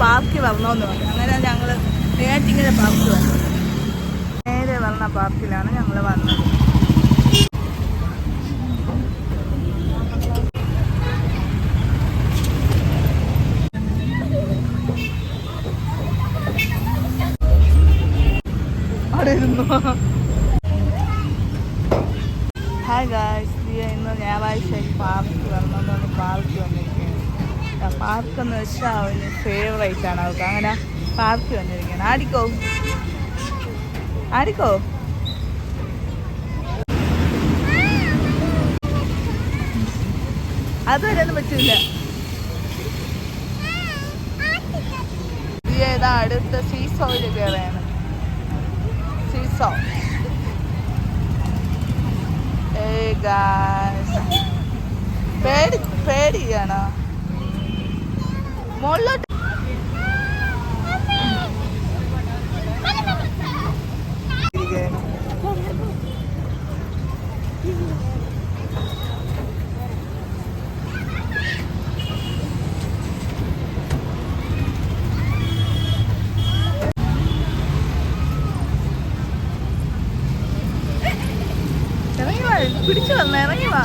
പാർക്കിൽ വരണമെന്ന് പറഞ്ഞു. അങ്ങനെ ഞങ്ങൾ നെയ്യാറ്റിൻകര പാർക്ക് വന്നു. നേരെ വന്ന പാർക്കിലാണ് ഞങ്ങൾ വന്നത്. അവിടെ ഇരുന്നു. ഹായ് ഗായ്സ്, ഇന്ന് ഞായറാഴ്ച പാർക്ക് വരണമെന്ന് പാർക്ക് വന്നിരിക്കുകയാണ്. പാർക്ക് എന്ന് വെച്ചാൽ അവന് ഫേവറേറ്റ് ആണ് അവർക്ക്. അങ്ങനെ പാർക്ക് വന്നിരിക്കുകയാണ്. ആടിക്കോ ആടിക്കോ. അതുവരെ ഒന്നും പറ്റില്ല. ഏതാ അടുത്ത സീസോയിൽ കയറിയാണ്. സീസോ പേടിയാണോ മുകളിലോട്ട്? പിടിച്ചു വന്ന ഇറങ്ങി വാ.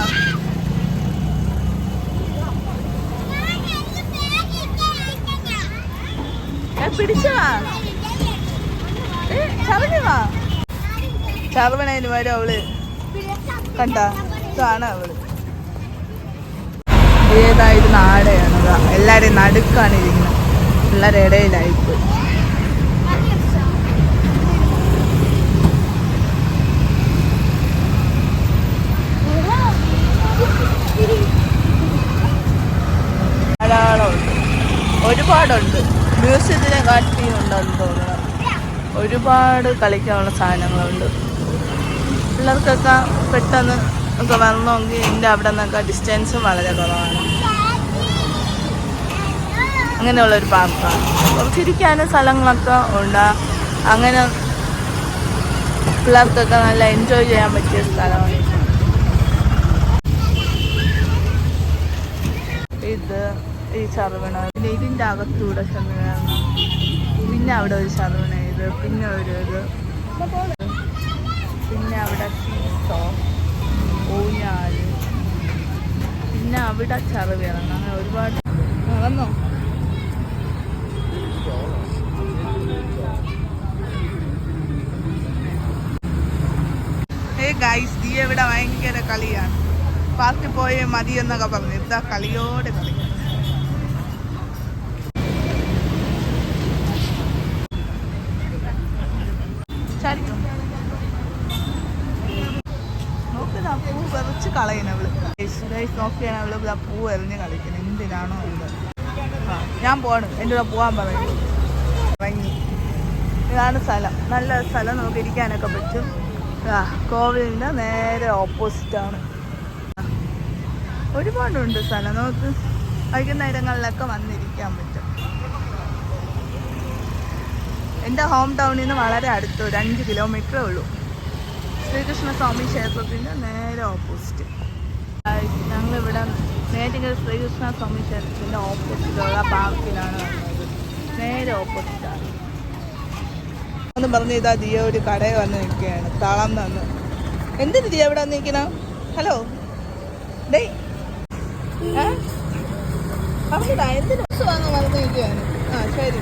പിടിച്ചു വാ, ചറങ്ങി വാ. ചറവണേന് വരെ അവള് കണ്ട ഇതാണ് അവള്. ഏതായിരുന്നു ആടെയാണ്. എല്ലാരെയും നടുക്കാണ് ഇരിക്കുന്നത്. എല്ലാവരുടെ ഇടയിലായിപ്പോയി. ഒരുപാടുണ്ട്. മ്യൂസിയത്തിനെ കാട്ടിയുണ്ടെന്ന് തോന്നുന്നു. ഒരുപാട് കളിക്കാനുള്ള സാധനങ്ങളുണ്ട്. പിള്ളേർക്കൊക്കെ പെട്ടെന്ന് ഒക്കെ വരണമെങ്കിൽ എൻ്റെ അവിടെ നിന്നൊക്കെ ഡിസ്റ്റൻസും വളരെ കുറവാണ്. അങ്ങനെയുള്ളൊരു പാർക്കാണ്. കുറച്ചിരിക്കാനും സ്ഥലങ്ങളൊക്കെ ഉണ്ട്. അങ്ങനെ പിള്ളേർക്കൊക്കെ നല്ല എൻജോയ് ചെയ്യാൻ പറ്റിയ സ്ഥലമാണ് ഇത്. ഈ ചറുവണ പിന്നെ ഇതിൻ്റെ അകത്തൂടെ ചെന്ന് കയറണം. പിന്നെ അവിടെ ഒരു ചറുവണ ഇത്, പിന്നെ ഒരു ഇത്, പിന്നെ അവിടെ സീസോ, ഊഞ്ഞാല്, പിന്നെ അവിടെ ചറുവിറങ്ങണം. അങ്ങനെ ഒരുപാട് വന്നോ. ഗൈസ്, ഈ ഇവിടെ ഭയങ്കര കളിയാണ്. പാർക്കിൽ പോയേ മതി എന്നൊക്കെ പറഞ്ഞു. ഇതാ കളിയോടെ കളി. നോക്കിതാ പൂ പറിച്ച് കളയുന്നവള്. നോക്കിയാണ് അവള് പൂ എറിഞ്ഞ് കളിക്കുന്നത്. എന്തിനാണോ ഇത്. ഞാൻ പോണു, എൻ്റെ കൂടെ പോകാൻ പറയും. ഇറങ്ങി. ഇതാണ് സ്ഥലം. നല്ല സ്ഥലം, നമുക്ക് ഇരിക്കാനൊക്കെ പറ്റും. കോവിലിൻ്റെ നേരെ ഓപ്പോസിറ്റാണ്. ഒരുപാടുണ്ട് സ്ഥലം. നമുക്ക് വൈകുന്നേരങ്ങളിലൊക്കെ വന്നിരിക്കാൻ പറ്റും. എൻ്റെ ഹോം ടൗണിൽ നിന്ന് വളരെ അടുത്ത്, ഒരു 5 കിലോമീറ്ററേ ഉള്ളൂ. ശ്രീകൃഷ്ണസ്വാമി ക്ഷേത്രത്തിൻ്റെ നേരെ ഓപ്പോസിറ്റ്. ഞങ്ങളിവിടെ നെയ്യാറ്റിൻകര ശ്രീകൃഷ്ണസ്വാമി ക്ഷേത്രത്തിൻ്റെ ഓപ്പോസിറ്റുള്ള പാർക്കിലാണ് വന്നത്. നേരെ ഓപ്പോസിറ്റാണ്. എന്ന് പറഞ്ഞ് ഇതാ ദിയ ഒരു കടയിൽ വന്ന് നിൽക്കുകയാണ്. തളം തന്ന്. എന്തിന് ദിയ ഇവിടെ വന്ന് നിൽക്കണം? ഹലോ ഡേ പറഞ്ഞിടാ, എന്തിന് വാങ്ങാൻ വന്ന് നിൽക്കുകയാണ്. ശരി.